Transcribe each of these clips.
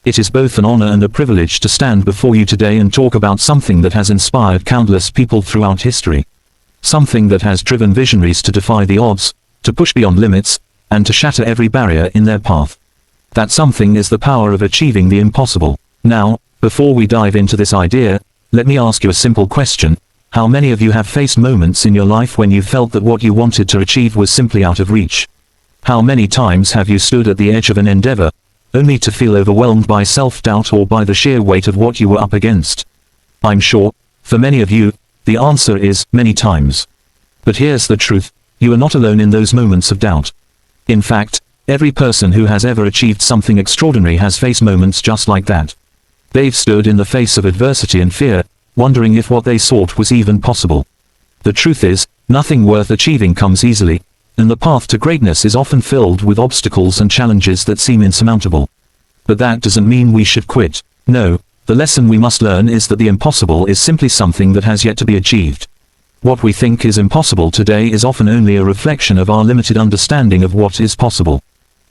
It is both an honor and a privilege to stand before you today and talk about something that has inspired countless people throughout history. Something that has driven visionaries to defy the odds, to push beyond limits, and to shatter every barrier in their path. That something is the power of achieving the impossible. Now, before we dive into this idea, let me ask you a simple question. How many of you have faced moments in your life when you felt that what you wanted to achieve was simply out of reach? How many times have you stood at the edge of an endeavor, only to feel overwhelmed by self-doubt or by the sheer weight of what you were up against? I'm sure, for many of you, the answer is many times. But here's the truth, you are not alone in those moments of doubt. In fact, every person who has ever achieved something extraordinary has faced moments just like that. They've stood in the face of adversity and fear, wondering if what they sought was even possible. The truth is, nothing worth achieving comes easily, and the path to greatness is often filled with obstacles and challenges that seem insurmountable. But that doesn't mean we should quit. No, the lesson we must learn is that the impossible is simply something that has yet to be achieved. What we think is impossible today is often only a reflection of our limited understanding of what is possible.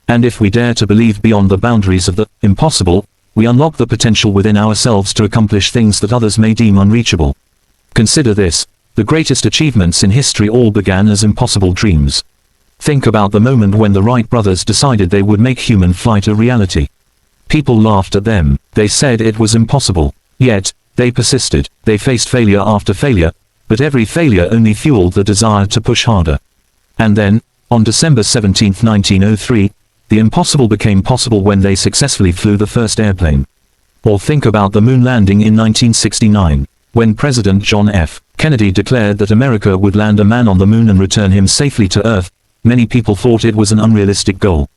And if we dare to believe beyond the boundaries of the impossible, we unlock the potential within ourselves to accomplish things that others may deem unreachable. Consider this, the greatest achievements in history all began as impossible dreams. Think about the moment when the Wright brothers decided they would make human flight a reality. People laughed at them, they said it was impossible. Yet, they persisted, they faced failure after failure, but every failure only fueled the desire to push harder. And then, on December 17, 1903, the impossible became possible when they successfully flew the first airplane. Or think about the moon landing in 1969, when President John F. Kennedy declared that America would land a man on the moon and return him safely to Earth. Many people thought it was an unrealistic goal.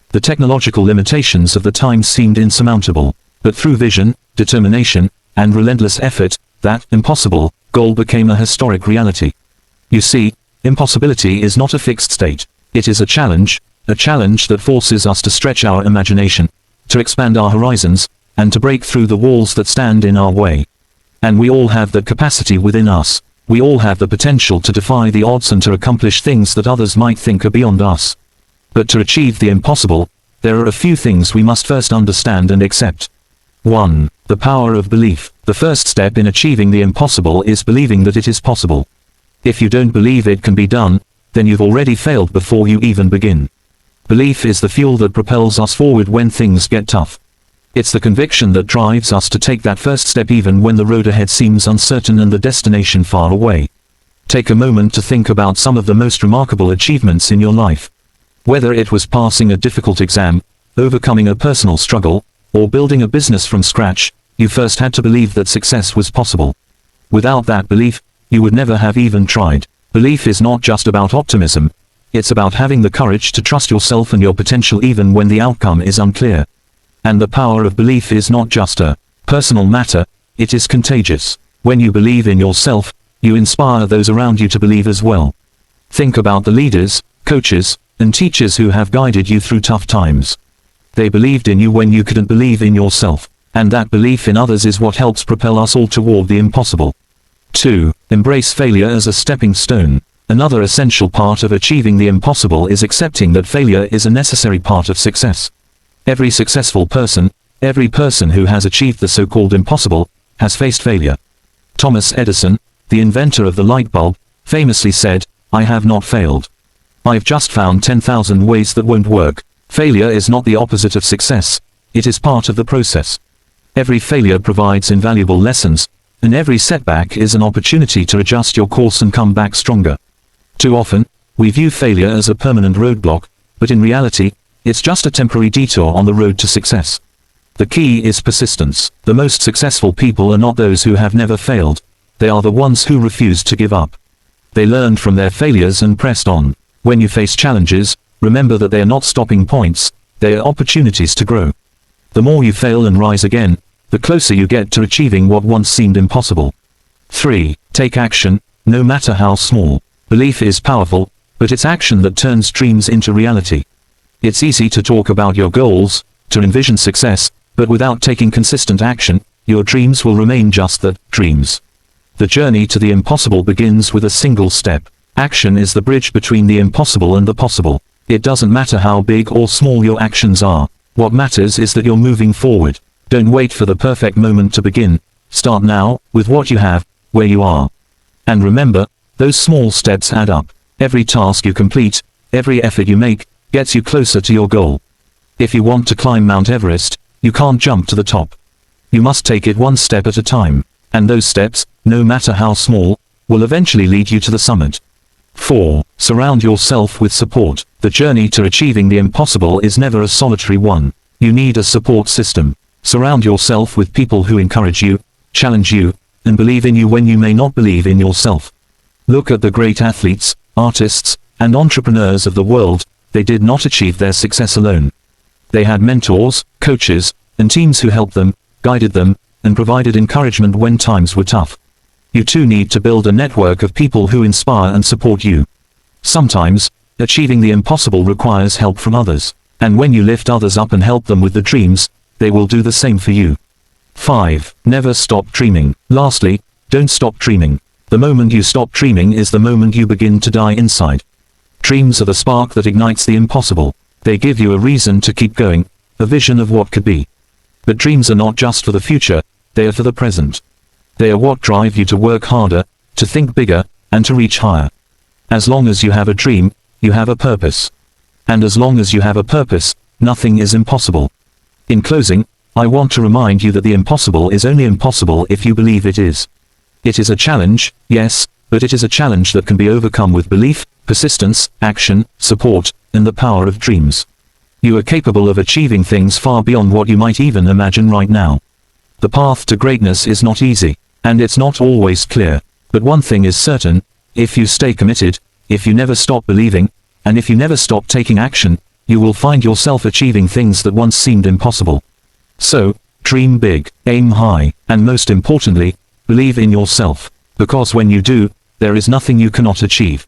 The technological limitations of the time seemed insurmountable, but through vision, determination, and relentless effort, that impossible goal became a historic reality. You see, impossibility is not a fixed state. It is a challenge that forces us to stretch our imagination, to expand our horizons, and to break through the walls that stand in our way. And we all have that capacity within us. We all have the potential to defy the odds and to accomplish things that others might think are beyond us. But to achieve the impossible, there are a few things we must first understand and accept. 1. The power of belief. The first step in achieving the impossible is believing that it is possible. If you don't believe it can be done, then you've already failed before you even begin. Belief is the fuel that propels us forward when things get tough. It's the conviction that drives us to take that first step even when the road ahead seems uncertain and the destination far away. Take a moment to think about some of the most remarkable achievements in your life. Whether it was passing a difficult exam, overcoming a personal struggle, or building a business from scratch, you first had to believe that success was possible. Without that belief, you would never have even tried. Belief is not just about optimism. It's about having the courage to trust yourself and your potential even when the outcome is unclear. And the power of belief is not just a personal matter, it is contagious. When you believe in yourself, you inspire those around you to believe as well. Think about the leaders, coaches, and teachers who have guided you through tough times. They believed in you when you couldn't believe in yourself, and that belief in others is what helps propel us all toward the impossible. 2. Embrace failure as a stepping stone. Another essential part of achieving the impossible is accepting that failure is a necessary part of success. Every successful person, every person who has achieved the so-called impossible, has faced failure. Thomas Edison, the inventor of the light bulb, famously said, "I have not failed. I've just found 10,000 ways that won't work." Failure is not the opposite of success, it is part of the process. Every failure provides invaluable lessons, and every setback is an opportunity to adjust your course and come back stronger. Too often, we view failure as a permanent roadblock, but in reality, it's just a temporary detour on the road to success. The key is persistence. The most successful people are not those who have never failed, they are the ones who refused to give up. They learned from their failures and pressed on. When you face challenges, remember that they are not stopping points, they are opportunities to grow. The more you fail and rise again, the closer you get to achieving what once seemed impossible. 3. Take action, no matter how small. Belief is powerful, but it's action that turns dreams into reality. It's easy to talk about your goals, to envision success, but without taking consistent action, your dreams will remain just that, dreams. The journey to the impossible begins with a single step. Action is the bridge between the impossible and the possible. It doesn't matter how big or small your actions are. What matters is that you're moving forward. Don't wait for the perfect moment to begin. Start now, with what you have, where you are. And remember, those small steps add up. Every task you complete, every effort you make, gets you closer to your goal. If you want to climb Mount Everest, you can't jump to the top. You must take it one step at a time. And those steps, no matter how small, will eventually lead you to the summit. 4. Surround yourself with support. The journey to achieving the impossible is never a solitary one. You need a support system. Surround yourself with people who encourage you, challenge you, and believe in you when you may not believe in yourself. Look at the great athletes, artists, and entrepreneurs of the world. They did not achieve their success alone. They had mentors, coaches, and teams who helped them, guided them, and provided encouragement when times were tough. You too need to build a network of people who inspire and support you. Sometimes, achieving the impossible requires help from others. And when you lift others up and help them with the dreams, they will do the same for you. 5. Never stop dreaming. Lastly, don't stop dreaming. The moment you stop dreaming is the moment you begin to die inside. Dreams are the spark that ignites the impossible. They give you a reason to keep going, a vision of what could be. But dreams are not just for the future, they are for the present. They are what drive you to work harder, to think bigger, and to reach higher. As long as you have a dream, you have a purpose. And as long as you have a purpose, nothing is impossible. In closing, I want to remind you that the impossible is only impossible if you believe it is. It is a challenge, yes, but it is a challenge that can be overcome with belief, persistence, action, support, and the power of dreams. You are capable of achieving things far beyond what you might even imagine right now. The path to greatness is not easy, and it's not always clear. But one thing is certain, if you stay committed, if you never stop believing, and if you never stop taking action, you will find yourself achieving things that once seemed impossible. So, dream big, aim high, and most importantly, believe in yourself. Because when you do, there is nothing you cannot achieve.